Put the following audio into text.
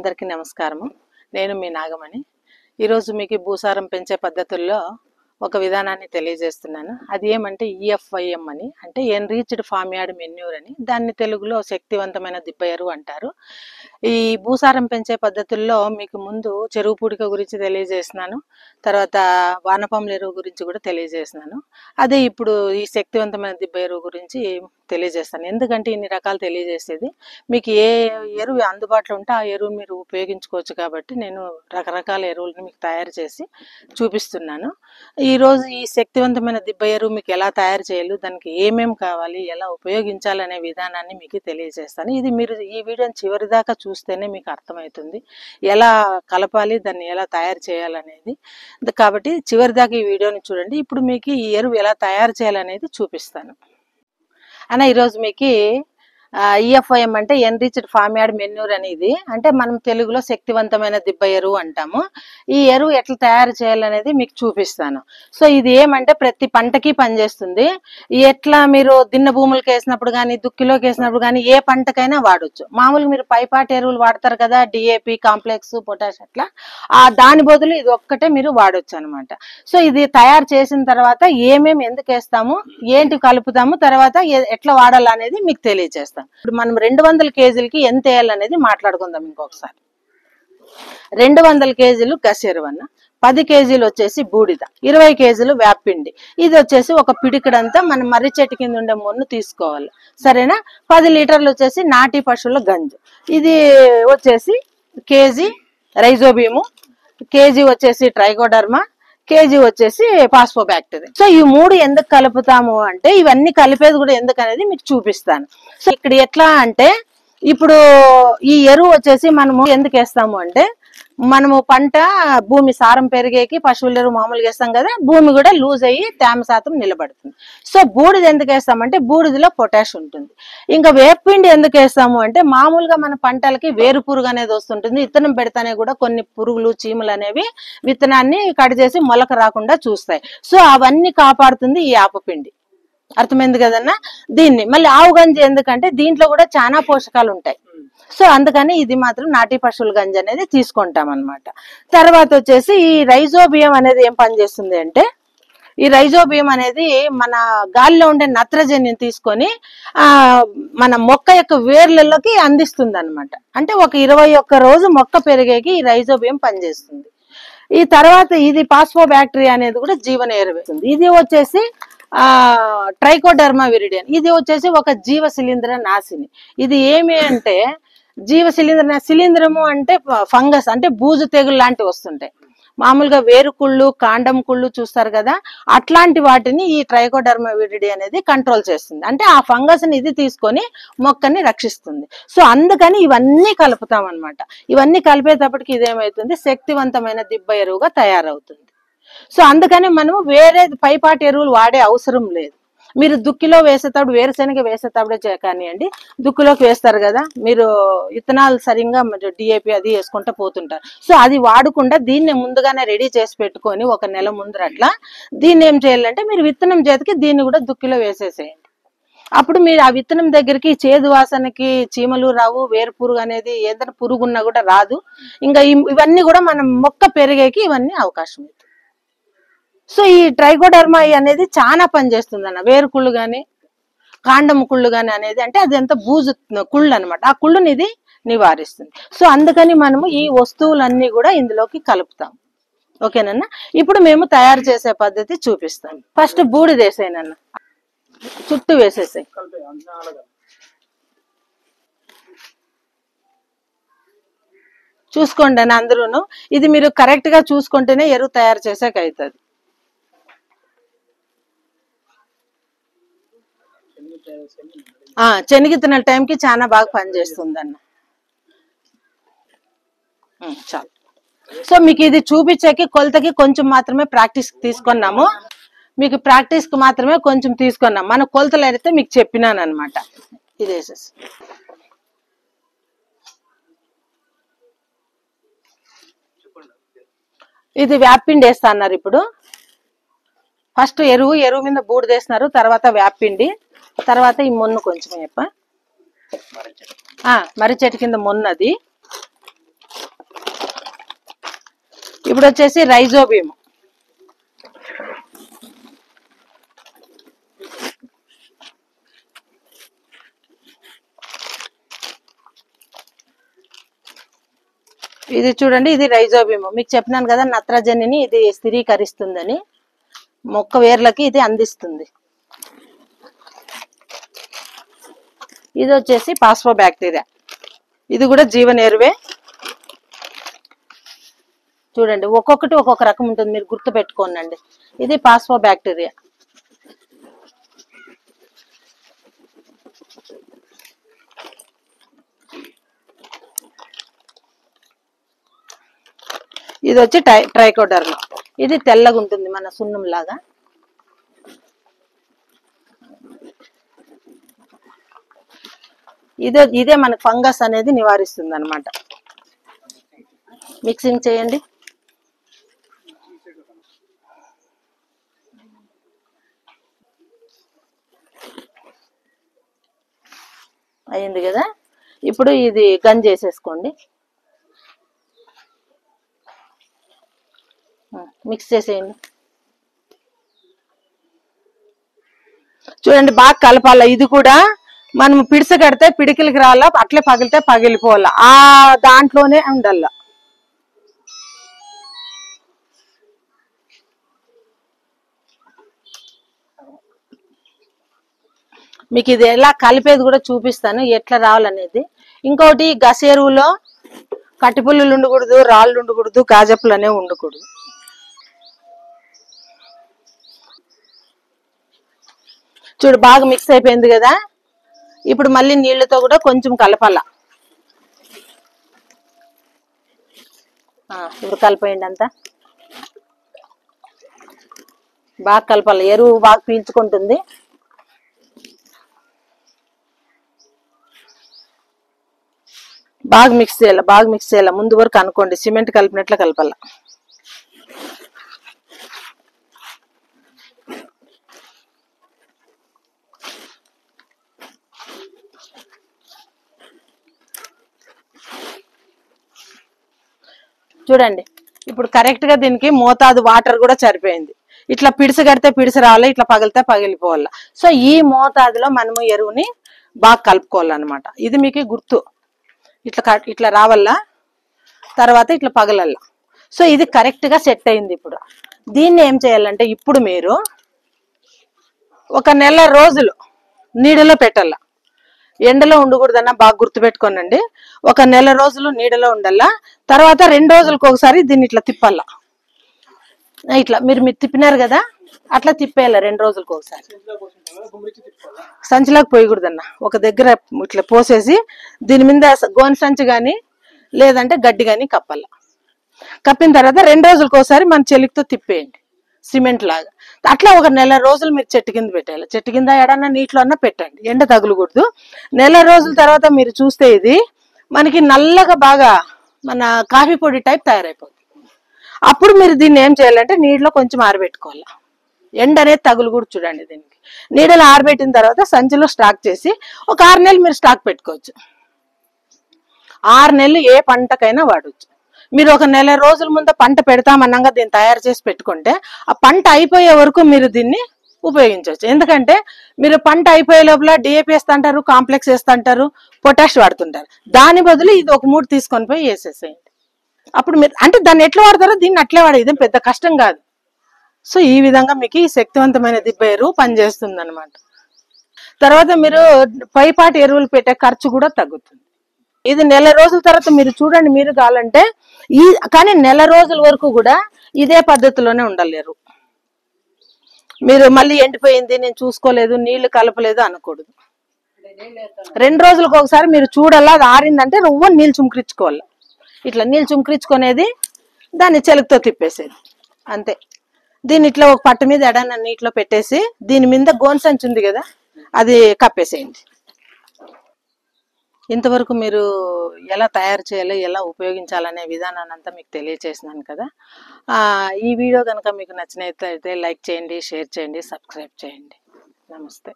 అందరికీ నమస్కారము. నేను మీ నాగమణి. ఈరోజు మీకు భూసారం పెంచే పద్ధతుల్లో ఒక విధానాన్ని తెలియజేస్తున్నాను. అది ఏమంటే EFYM అని, అంటే ఎన్రీచ్డ్ ఫామ్ యార్డ్ మెన్యూర్ అని, దాన్ని తెలుగులో శక్తివంతమైన దిబ్బ ఎరువు అంటారు. ఈ భూసారం పెంచే పద్ధతుల్లో మీకు ముందు చెరువు పూడిక గురించి తెలియజేస్తున్నాను, తర్వాత వానపాముల ఎరువు గురించి కూడా తెలియజేస్తున్నాను. అదే ఇప్పుడు ఈ శక్తివంతమైన దిబ్బ ఎరువు గురించి తెలియజేస్తాను. ఎందుకంటే ఇన్ని రకాలు తెలియజేసేది మీకు ఏ ఎరువు అందుబాటులో ఉంటే ఆ ఎరువును మీరు ఉపయోగించుకోవచ్చు కాబట్టి నేను రకరకాల ఎరువులను మీకు తయారు చేసి చూపిస్తున్నాను. ఈరోజు ఈ శక్తివంతమైన దిబ్బ ఎరువు మీకు ఎలా తయారు చేయాలి, దానికి ఏమేమి కావాలి, ఎలా ఉపయోగించాలనే విధానాన్ని మీకు తెలియజేస్తాను. ఇది మీరు ఈ వీడియోని చివరి దాకా చూస్తేనే మీకు అర్థమవుతుంది ఎలా కలపాలి, దాన్ని ఎలా తయారు చేయాలనేది. కాబట్టి చివరి దాకా ఈ వీడియోని చూడండి. ఇప్పుడు మీకు ఈ ఎరువు ఎలా తయారు చేయాలనేది చూపిస్తాను. అన్న ఈరోజు మీకు EFYM అంటే ఎన్రిచ్డ్ ఫామ్ యార్డ్ మెన్యూర్ అనేది, అంటే మనం తెలుగులో శక్తివంతమైన దిబ్బ ఎరువు అంటాము. ఈ ఎరువు ఎట్లా తయారు చేయాలనేది మీకు చూపిస్తాను. సో ఇది ఏమంటే ప్రతి పంటకి పనిచేస్తుంది. ఎట్లా మీరు దిన్న భూములకు వేసినప్పుడు కానీ, దుక్కిలోకి వేసినప్పుడు కానీ ఏ పంటకైనా వాడచ్చు. మామూలుగా మీరు పైపాటి ఎరువులు వాడతారు కదా, DAP, కాంప్లెక్స్, పొటాష్, అట్లా దాని బదులు ఇది ఒక్కటే మీరు వాడచ్చు అనమాట. సో ఇది తయారు చేసిన తర్వాత ఏమేమి ఎందుకు వేస్తాము, ఏంటి కలుపుతాము, తర్వాత ఎట్లా వాడాలనేది మీకు తెలియజేస్తాను. ఇప్పుడు మనం 200 కేజీలకి ఎంత వేయాలనేది మాట్లాడుకుందాం ఇంకొకసారి. 200 కేజీలు గసి ఎరువన్న, 10 కేజీలు వచ్చేసి బూడిద, 20 కేజీలు వేపిండి. ఇది వచ్చేసి ఒక పిడికడంతా మనం మర్రి చెట్టు కింద ఉండే మొన్ను తీసుకోవాలి, సరేనా. 10 లీటర్లు వచ్చేసి నాటి పశువుల గంజు, ఇది వచ్చేసి కేజీ రైజోబియము, కేజీ వచ్చేసి ట్రైకోడర్మా, కేజీ వచ్చేసి పాస్పోబ్యాక్టీరియా. సో ఈ మూడు ఎందుకు కలుపుతాము అంటే, ఇవన్నీ కలిపేది కూడా ఎందుకు అనేది మీకు చూపిస్తాను. సో ఇక్కడ ఎట్లా అంటే, ఇప్పుడు ఈ ఎరువు వచ్చేసి మనము ఎందుకు వేస్తాము అంటే, మనము పంట భూమి సారం పెరిగేకి పశువుల ఎరువు మామూలుగా వేస్తాం కదా, భూమి కూడా లూజ్ అయ్యి తేమ శాతం నిలబడుతుంది. సో బూడిద ఎందుకు వేస్తామంటే, బూడిదలో పొటాష్ ఉంటుంది. ఇంకా వేపిండి ఎందుకు వేస్తాము అంటే, మామూలుగా మన పంటలకి వేరు పురుగు అనేది వస్తుంటుంది. విత్తనం పెడతానే కూడా కొన్ని పురుగులు, చీమలు అనేవి విత్తనాన్ని కట్ చేసి మొలక రాకుండా చూస్తాయి. సో అవన్నీ కాపాడుతుంది ఈ ఆపపిండి. అర్థమైంది కదన్నా. దీన్ని మళ్ళీ ఆవు గంజి ఎందుకంటే, దీంట్లో కూడా చాలా పోషకాలు ఉంటాయి. సో అందుకని ఇది మాత్రం నాటి పశువుల గంజి అనేది తీసుకుంటాం అనమాట. తర్వాత వచ్చేసి ఈ రైజోబియం అనేది ఏం పనిచేస్తుంది అంటే, ఈ రైజోబియం అనేది మన గాలిలో ఉండే నత్రజనిని తీసుకొని మన మొక్క యొక్క వేర్లలోకి అందిస్తుంది అనమాట. అంటే ఒక 21 రోజు మొక్క పెరిగేకి ఈ రైజోబియం పనిచేస్తుంది. ఈ తర్వాత ఇది పాస్పోబ్యాక్టీరియా అనేది కూడా జీవన ఎరువేస్తుంది. ఇది వచ్చేసి ట్రైకోడర్మా విరిడియన్, ఇది వచ్చేసి ఒక జీవ శిలీంద్ర నాశిని. ఇది ఏమి అంటే, జీవ శిలీంద్రము అంటే ఫంగస్, అంటే బూజు తెగులు లాంటివి వస్తుంటాయి. మామూలుగా వేరుకుళ్ళు, కాండం కుళ్ళు చూస్తారు కదా, అట్లాంటి వాటిని ఈ ట్రైకోడర్మా విరిడి అనేది కంట్రోల్ చేస్తుంది. అంటే ఆ ఫంగస్ ని ఇది తీసుకొని మొక్కని రక్షిస్తుంది. సో అందుకని ఇవన్నీ కలుపుతాం అనమాట. ఇవన్నీ కలిపేటప్పటికి ఇదేమవుతుంది, శక్తివంతమైన దిబ్బ ఎరువుగా తయారవుతుంది. సో అందుకని మనము వేరే పైపాటి ఎరువులు వాడే అవసరం లేదు. మీరు దుక్కిలో వేసేటప్పుడు, వేరుశెనగ వేసేటప్పుడే కానివ్వండి, దుక్కిలోకి వేస్తారు కదా మీరు, విత్తనాలు సరిగ్గా DAP అది వేసుకుంటూ పోతుంటారు. సో అది వాడకుండా దీన్ని ముందుగానే రెడీ చేసి పెట్టుకొని ఒక నెల ముందర అట్లా దీన్ని ఏం చేయాలంటే, మీరు విత్తనం చేతికి దీన్ని కూడా దుక్కిలో వేసేసేయండి. అప్పుడు మీరు ఆ విత్తనం దగ్గరికి చేదు వాసనకి చీమలు రావు, వేరు పురుగు అనేది ఏదైనా పురుగు ఉన్నా కూడా రాదు. ఇంకా ఇవన్నీ కూడా మనం మొక్క పెరిగేకి ఇవన్నీ అవకాశం ఉంది. సో ఈ ట్రైకోడర్మా అనేది చాలా పనిచేస్తుంది అన్న, వేరు కుళ్ళు గాని, కాండం కుళ్ళు గాని అనేది, అంటే అది ఎంత బూజు కుళ్ళు అనమాట, ఆ కుళ్ళుని ఇది నివారిస్తుంది. సో అందుకని మనము ఈ వస్తువులన్నీ కూడా ఇందులోకి కలుపుతాం. ఓకేనన్నా. ఇప్పుడు మేము తయారు చేసే పద్ధతి చూపిస్తాం. ఫస్ట్ బూడిద వేసేయనన్న, చుట్టూ వేసేసాయి. చూసుకోండి అని అందరూను, ఇది మీరు కరెక్ట్ గా చూసుకుంటేనే ఎరువు తయారు చేసాక అవుతుంది. శనగిత్తన టైంకి చాలా బాగా పనిచేస్తుంది అన్న. చాలు. సో మీకు ఇది చూపించేకి కొలతకి కొంచెం మాత్రమే ప్రాక్టీస్ తీసుకున్నాము, మీకు ప్రాక్టీస్ కి మాత్రమే కొంచెం తీసుకున్నాం. మన కొలతలు అయితే మీకు చెప్పినాను అనమాట. ఇది వేసేసి ఇది వేపిండి వేస్తా అన్నారు. ఇప్పుడు ఫస్ట్ ఎరువు మీద బూడిద వేస్తున్నారు, తర్వాత వేపిండి, తర్వాత ఈ మొన్ను కొంచెం చెప్ప, మర్రి చెట్టు కింద మొన్నది, ఇప్పుడు వచ్చేసి రైజోబియం. ఇది చూడండి, ఇది రైజోబియం. మీకు చెప్పినాను కదా నత్రజనిని ఇది స్థిరీకరిస్తుందని, మొక్క వేర్లకి ఇది అందిస్తుంది. ఇది వచ్చేసి పాస్ఫోబ్యాక్టీరియా. ఇది కూడా జీవనేరువే. చూడండి ఒక్కొక్కటి ఒక్కొక్క రకం ఉంటుంది, మీరు గుర్తు పెట్టుకోనండి. ఇది పాస్ఫోబ్యాక్టీరియా. ఇది వచ్చి ట్రైకోడర్మా. ఇది తెల్లగా ఉంటుంది మన సున్నం లాగా. ఇదే మనకు ఫంగస్ అనేది నివారిస్తుంది అన్నమాట. మిక్సింగ్ చేయండి. అయింది కదా. ఇప్పుడు ఇది గన్ చేసేసుకోండి, మిక్స్ చేసేయండి. చూడండి బాగా కలపాల. ఇది కూడా మనం పిడిస కడితే పిడికిలకి రావాలా, అట్లే పగిలితే పగిలిపోవాలా, ఆ దాంట్లోనే ఉండాల. మీకు ఇది ఎలా కలిపేది కూడా చూపిస్తాను, ఎట్లా రావాలనేది. ఇంకోటి గసేరువులో కట్టిపుల్లులు ఉండకూడదు, రాళ్ళు ఉండకూడదు, గాజప్పులు అనేవి ఉండకూడదు. చూడు బాగా మిక్స్ అయిపోయింది కదా. ఇప్పుడు మళ్ళీ నీళ్లతో కూడా కొంచెం కలపాల. ఇప్పుడు కలిపేయండి అంతా, బాగా కలపాలి. ఎరువు బాగా పీల్చుకుంటుంది. బాగా మిక్స్ చేయాలి, బాగా మిక్స్ చేయాలి. ముందు వరకు అనుకోండి, సిమెంట్ కలిపినట్లు కలపాల. చూడండి ఇప్పుడు కరెక్ట్ గా దీనికి మోతాదు వాటర్ కూడా సరిపోయింది. ఇట్లా పిడిసి కడితే పిడిసి రావాలి, ఇట్లా పగిలితే పగిలిపోవాలి. సో ఈ మోతాదులో మనము ఎరువుని బాగా కలుపుకోవాలన్నమాట. ఇది మీకు గుర్తు. ఇట్లా రావాలా, తర్వాత ఇట్లా పగలల్లా. సో ఇది కరెక్ట్ గా సెట్ అయింది. ఇప్పుడు దీన్ని ఏం చేయాలంటే, ఇప్పుడు మీరు ఒక నెల రోజులు నీడలో పెట్టాల. ఎండలో ఉండకూడదన్నా బాగా గుర్తుపెట్టుకోనండి. ఒక నెల రోజులు నీడలో ఉండాలా. తర్వాత 2 రోజులకు ఒకసారి దీన్ని ఇట్లా తిప్పాల. ఇట్లా మీరు తిప్పినారు కదా, అట్లా తిప్పేయాల 2 రోజులకు ఒకసారి. సంచిలోకి పోయకూడదన్నా, ఒక దగ్గర ఇట్లా పోసేసి దీని మీద గోనె సంచి కానీ లేదంటే గడ్డి కానీ కప్పాల. కప్పిన తర్వాత 2 రోజులకు ఒకసారి మన చెలికితో తిప్పేయండి, సిమెంట్ లాగా. అట్లా ఒక నెల రోజులు మీరు చెట్టు కింద పెట్టాలి. చెట్టు కింద ఎడన్నా నీటిలో అన్నా పెట్టండి, ఎండ తగులకూడదు. నెల రోజుల తర్వాత మీరు చూస్తే ఇది మనకి నల్లగా బాగా మన కాఫీ పొడి టైప్ తయారైపోతుంది. అప్పుడు మీరు దీన్ని ఏం చేయాలంటే నీటిలో కొంచెం ఆరబెట్టుకోవాలి. ఎండ అనేది తగులుకూడదు. చూడండి, దీనికి నీడలో ఆరబెట్టిన తర్వాత సంచిలో స్టాక్ చేసి ఒక 6 నెలలు మీరు స్టాక్ పెట్టుకోవచ్చు. 6 నెలలు ఏ పంటకైనా వాడచ్చు. మీరు ఒక నెల రోజుల ముందు పంట పెడతామన్నాగా దీన్ని తయారు చేసి పెట్టుకుంటే ఆ పంట అయిపోయే వరకు మీరు దీన్ని ఉపయోగించవచ్చు. ఎందుకంటే మీరు పంట అయిపోయే లోపల డిఏపి వేస్తుంటారు, కాంప్లెక్స్ వేస్తుంటారు, పొటాష్ వాడుతుంటారు. దాని బదులు ఇది ఒక 3 తీసుకొని పోయి వేసేసేయండి. అప్పుడు మీరు అంటే దాన్ని ఎట్లా వాడతారో దీన్ని అట్లే వాడేది, ఇదేం పెద్ద కష్టం కాదు. సో ఈ విధంగా మీకు ఈ శక్తివంతమైన దిబ్బ ఎరువు పనిచేస్తుంది అనమాట. తర్వాత మీరు పైపాటి ఎరువులు పెట్టే ఖర్చు కూడా తగ్గుతుంది. ఇది నెల రోజుల తర్వాత మీరు చూడండి, మీరు కావాలంటే కానీ నెల రోజుల వరకు కూడా ఇదే పద్ధతిలోనే ఉండాలి ఎరువు. మీరు మళ్ళీ ఎండిపోయింది, నేను చూసుకోలేదు, నీళ్లు కలపలేదు అనకూడదు. 2 రోజులకు ఒకసారి మీరు చూడాలా, అది ఆరిందంటే నువ్వు నీళ్ళు చుంకరించుకోవాలి. ఇట్లా నీళ్ళు చుంకరించుకునేది, దాన్ని చెలుకుతో తిప్పేసేది అంతే. దీన్ని ఇట్లా ఒక పట్టు మీద ఎడన్నా నీటిలో పెట్టేసి దీని మీద గోనె సంచి ఉంది కదా, అది కప్పేసేయండి. ఇంతవరకు మీరు ఎలా తయారు చేయాలి, ఎలా ఉపయోగించాలనే విధానాన్ని అంతా మీకు తెలియచేసినాను కదా. ఈ వీడియో కనుక మీకు నచ్చినట్లయితే లైక్ చేయండి, షేర్ చేయండి, సబ్స్క్రైబ్ చేయండి. నమస్తే.